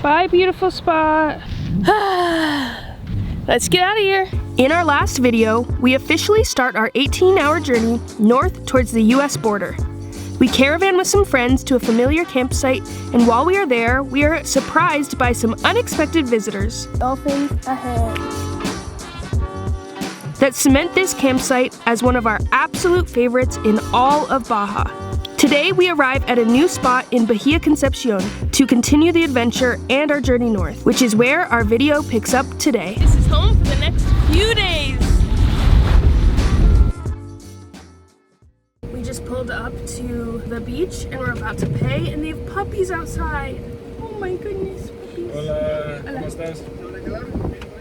Bye, beautiful spot. Let's get out of here. In our last video, we officially start our 18-hour journey north towards the US border. We caravan with some friends to a familiar campsite, and while we are there, we are surprised by some unexpected visitors. Dolphins ahead. That cement this campsite as one of our absolute favorites in all of Baja. Today we arrive at a new spot in Bahia Concepcion to continue the adventure and our journey north, which is where our video picks up today. This is home for the next few days. We just pulled up to the beach and we're about to pay, and they have puppies outside. Oh my goodness, puppies. Hola, ¿cómo estás?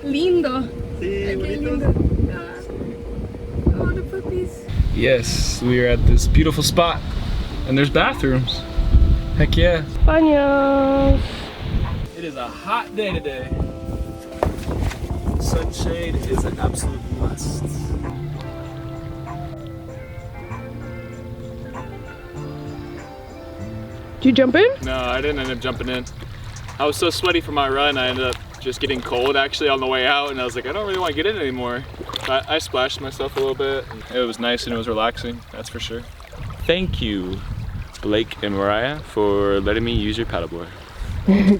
Lindo. Sí, okay, lindo. Oh, the puppies. Yes, we are at this beautiful spot, and there's bathrooms. Heck yeah. Baños. It is a hot day today. Sunshade is an absolute must. Did you jump in? No, I didn't end up jumping in. I was so sweaty from my run, I ended up just getting cold actually on the way out, and I was like, I don't really want to get in anymore. But I splashed myself a little bit. It was nice and it was relaxing, that's for sure. Thank you, Blake and Mariah, for letting me use your paddleboard.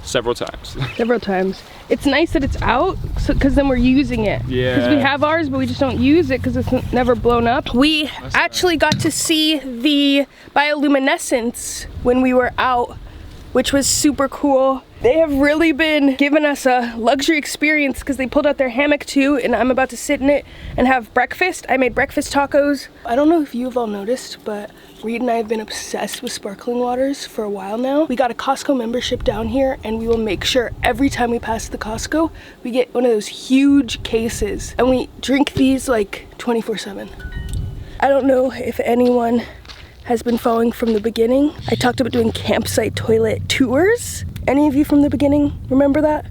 Several times. Several times. It's nice that it's out, because then we're using it. Yeah. Because we have ours, but we just don't use it because it's never blown up. We actually got to see the bioluminescence when we were out, which was super cool. They have really been giving us a luxury experience because they pulled out their hammock too, and I'm about to sit in it and have breakfast. I made breakfast tacos. I don't know if you've all noticed, but Reed and I have been obsessed with sparkling waters for a while now. We got a Costco membership down here, and we will make sure every time we pass the Costco, we get one of those huge cases, and we drink these like 24/7. I don't know if anyone has been following from the beginning. I talked about doing campsite toilet tours. Any of you from the beginning remember that?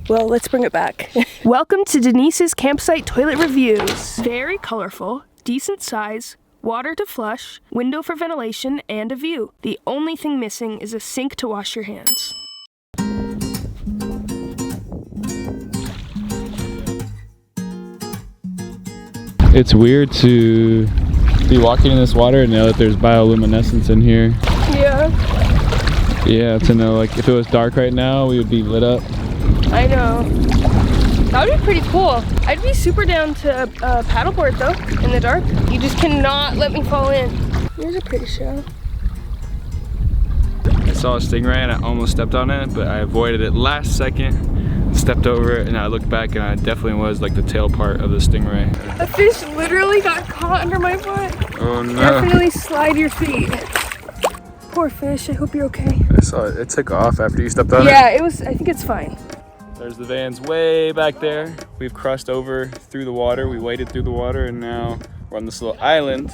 Well, let's bring it back. Welcome to Denise's campsite toilet reviews. Very colorful, decent size, water to flush, window for ventilation, and a view. The only thing missing is a sink to wash your hands. It's weird to be walking in this water and know that there's bioluminescence in here. Yeah. Yeah, to know like if it was dark right now, we would be lit up. I know. That would be pretty cool. I'd be super down to paddleboard though, in the dark. You just cannot let me fall in. Here's a pretty shell. I saw a stingray and I almost stepped on it, but I avoided it last second, stepped over it, and I looked back and I definitely was like the tail part of the stingray. A fish literally got caught under my foot. Oh no. Definitely slide your feet. Poor fish, I hope you're okay. I saw it. It took off after you stepped on it. Yeah, it was, I think it's fine. There's the vans way back there. We've crossed over through the water. We waded through the water and now we're on this little island.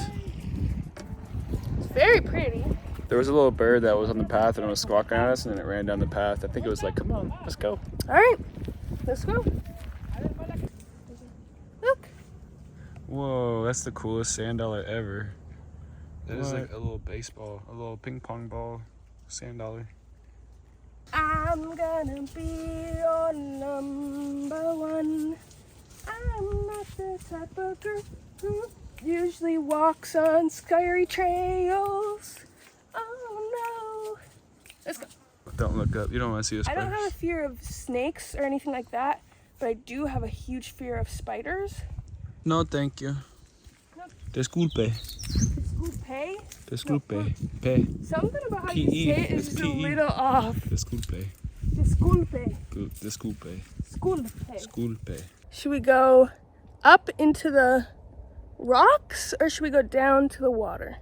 It's very pretty. There was a little bird that was on the path and it was squawking at us, and then it ran down the path. I think it was like, come on, let's go. All right, let's go. Look. Whoa, that's the coolest sand dollar ever. That is like a little baseball, a little ping pong ball sand dollar. I'm gonna be your number one. I'm not the type of girl who usually walks on scary trails. Oh no. Let's go. Don't look up. You don't want to see a spider. I don't have a fear of snakes or anything like that, but I do have a huge fear of spiders. No, thank you. No. Disculpe. Disculpe? Disculpe. No. Pe. Something about how P-E. you say it is It's just a P-E. little off. Disculpe. Disculpe. Disculpe. Disculpe. Disculpe. Should we go up into the rocks or should we go down to the water?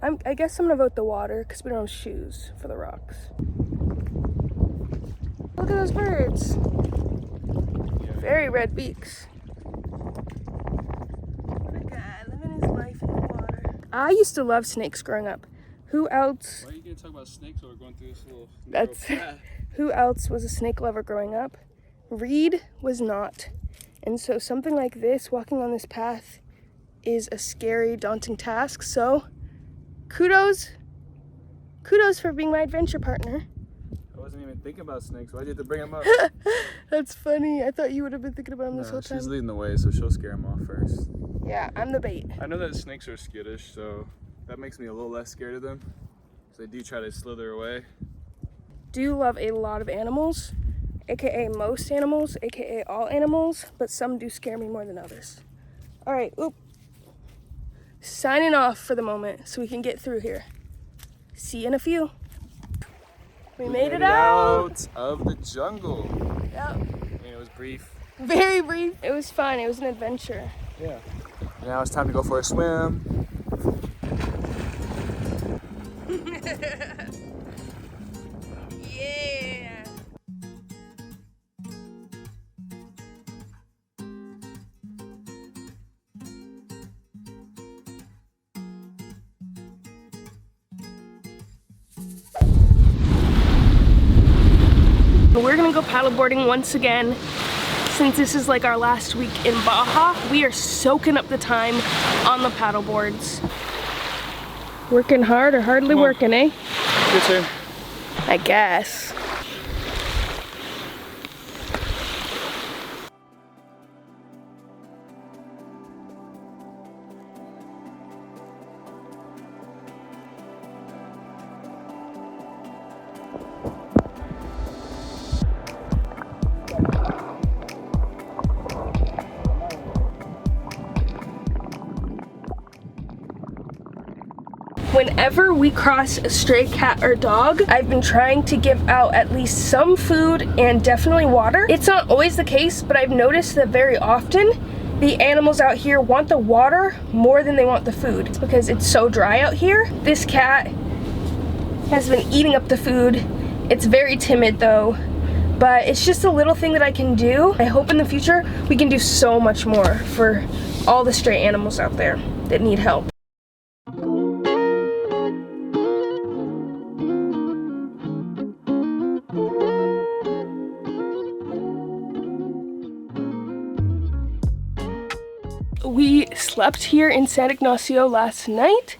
I guess I'm gonna vote the water because we don't have shoes for the rocks. Look at those birds. Very red beaks. What a guy living his life in the water. I used to love snakes growing up. Who else? Why are you gonna talk about snakes while we're going through this little That's path? Who else was a snake lover growing up? Reed was not. And so something like this, walking on this path, is a scary, daunting task. So kudos for being my adventure partner. I wasn't even think about snakes. Why'd you have to bring them up? That's funny. I thought you would have been thinking about them this whole time. She's leading the way, so she'll scare them off first. Yeah, I'm the bait. I know that snakes are skittish, so that makes me a little less scared of them. So they do try to slither away. Do love a lot of animals, aka most animals, aka all animals, but some do scare me more than others. All right, oop. Signing off for the moment so we can get through here. See you in a few. We made it out of the jungle. Yep. I mean, it was brief. Very brief. It was fun. It was an adventure. Yeah. Now it's time to go for a swim. Yeah. We're gonna go paddleboarding once again. Since this is like our last week in Baja, we are soaking up the time on the paddle boards. Working hard or hardly working, eh? Your turn. I guess. Whenever we cross a stray cat or dog, I've been trying to give out at least some food and definitely water. It's not always the case, but I've noticed that very often the animals out here want the water more than they want the food. It's because it's so dry out here. This cat has been eating up the food. It's very timid though, but it's just a little thing that I can do. I hope in the future we can do so much more for all the stray animals out there that need help. We slept here in San Ignacio last night,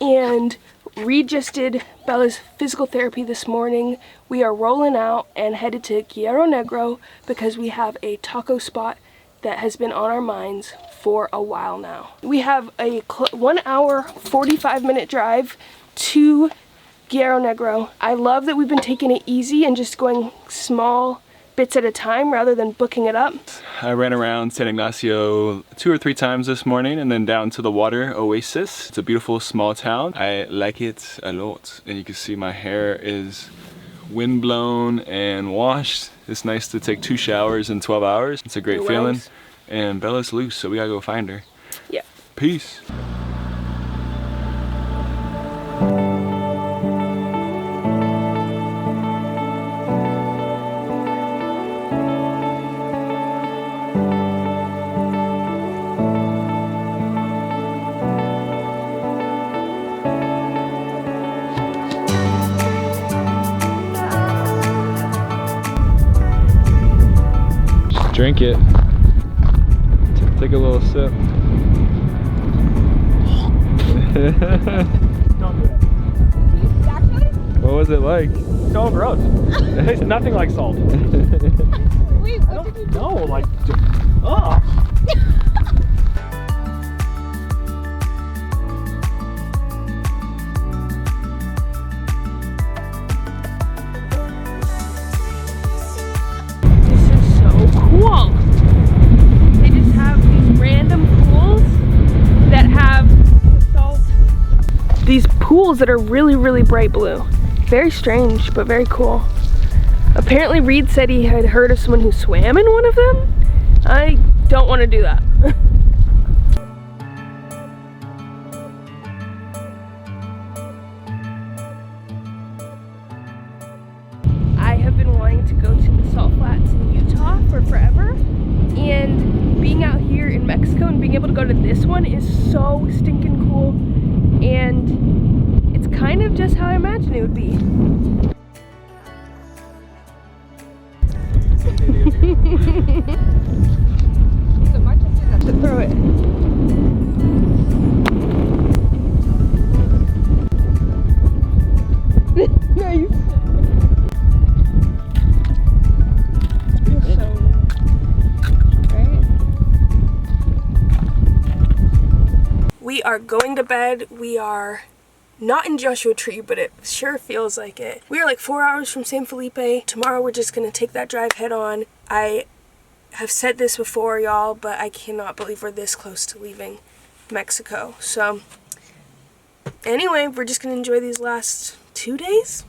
and Reed just did Bella's physical therapy this morning. We are rolling out and headed to Guerrero Negro because we have a taco spot that has been on our minds for a while now. We have a 1 hour, 45-minute drive to Guerrero Negro. I love that we've been taking it easy and just going small bits at a time rather than booking it up. I ran around San Ignacio 2 or 3 times this morning and then down to the water oasis. It's a beautiful small town. I like it a lot, and you can see my hair is windblown and washed. It's nice to take 2 showers in 12 hours. It's a great feeling. And Bella's loose, so we gotta go find her. Yeah. Peace. Drink it. Take a little sip. Don't do it. Actually? What was it like? So gross. It tastes nothing like salt. Wait, I don't know, like, ugh. Cool. They just have these random pools that have salt. These pools that are really, really bright blue. Very strange, but very cool. Apparently Reed said he had heard of someone who swam in one of them. I don't want to do that. I have been wanting to go to the salt flats in Utah for forever, and being out here in Mexico and being able to go to this one is so stinking cool, and it's kind of just how I imagined it would be. So much as To throw it. Nice. We are going to bed. We are not in Joshua Tree, but it sure feels like it. We are like 4 hours from San Felipe. Tomorrow we're just gonna take that drive head on. I have said this before, y'all, but I cannot believe we're this close to leaving Mexico. So anyway, we're just gonna enjoy these last 2 days.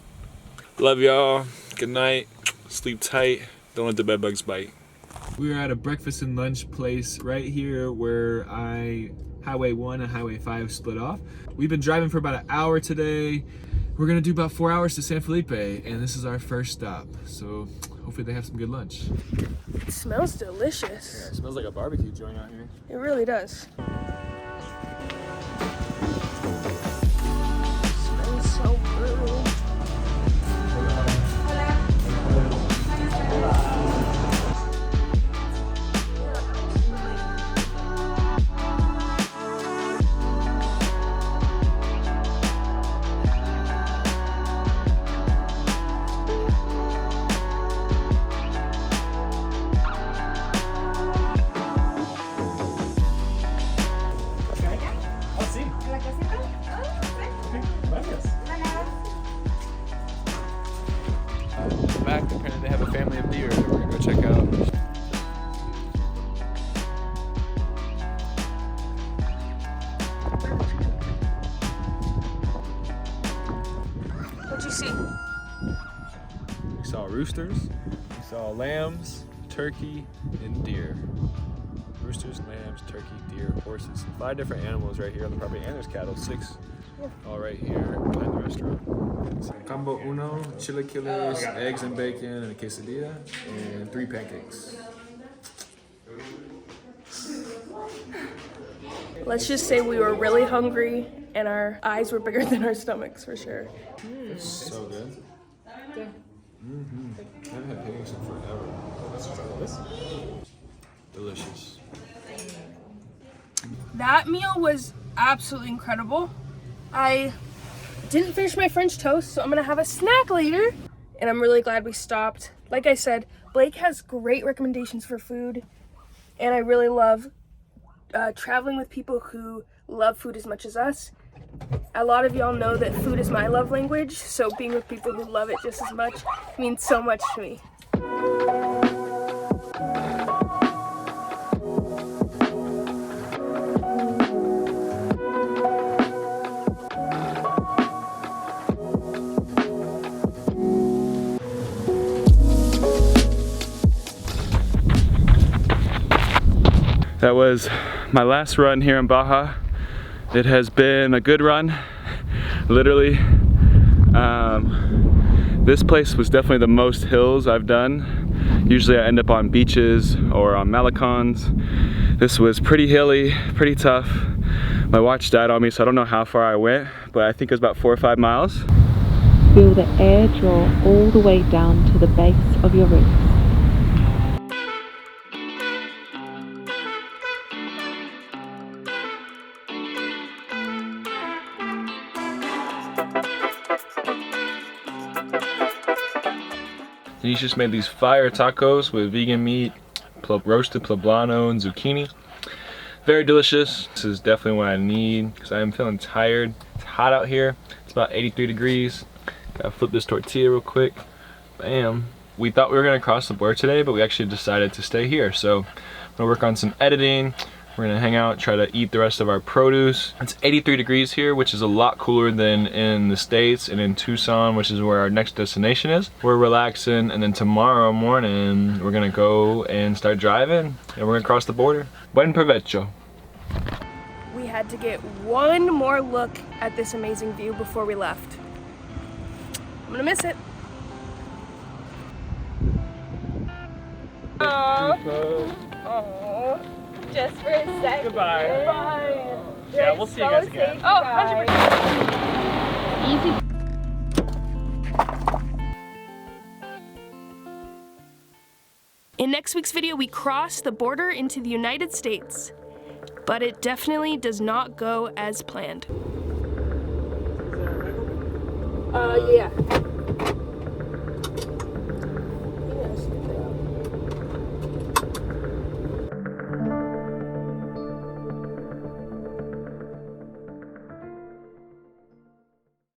Love y'all. Good night. Sleep tight. Don't let the bed bugs bite. We are at a breakfast and lunch place right here where Highway 1 and Highway 5 split off. We've been driving for about an hour today. We're gonna do about 4 hours to San Felipe, and this is our first stop. So hopefully they have some good lunch. It smells delicious. Yeah, it smells like a barbecue joint out here. It really does. Smells so good. Back, apparently they have a family of deer that we're gonna go check out. What'd you see? We saw roosters, we saw lambs, turkey, and deer. Roosters, lambs, turkey, deer, horses. 5 different animals right here on the property, and there's cattle, 6 all right here behind the restaurant. So, combo uno, chilaquiles, eggs and bacon, and a quesadilla, and 3 pancakes. Let's just say we were really hungry and our eyes were bigger than our stomachs for sure. It's so good. I haven't had pancakes in forever. Delicious. That meal was absolutely incredible. I didn't finish my French toast, so I'm gonna have a snack later. And I'm really glad we stopped. Like I said, Blake has great recommendations for food. And I really love traveling with people who love food as much as us. A lot of y'all know that food is my love language, so being with people who love it just as much means so much to me. That was my last run here in Baja. It has been a good run, literally. This place was definitely the most hills I've done. Usually I end up on beaches or on malecons. This was pretty hilly, pretty tough. My watch died on me, so I don't know how far I went, but I think it was about 4 or 5 miles. Feel the air draw all the way down to the base of your ribs. Denise just made these fire tacos with vegan meat, roasted poblano and zucchini. Very delicious. This is definitely what I need because I am feeling tired. It's hot out here. It's about 83 degrees. Gotta flip this tortilla real quick. Bam. We thought we were gonna cross the border today, but we actually decided to stay here. So I'm gonna work on some editing. We're gonna hang out, try to eat the rest of our produce. It's 83 degrees here, which is a lot cooler than in the States and in Tucson, which is where our next destination is. We're relaxing, and then tomorrow morning, we're gonna go and start driving, and we're gonna cross the border. Buen provecho. We had to get one more look at this amazing view before we left. I'm gonna miss it. Oh, just for a second. Goodbye. Bye. Yeah, we'll see you guys again. Oh, 100%. Easy. In next week's video, we cross the border into the United States, but it definitely does not go as planned. Yeah.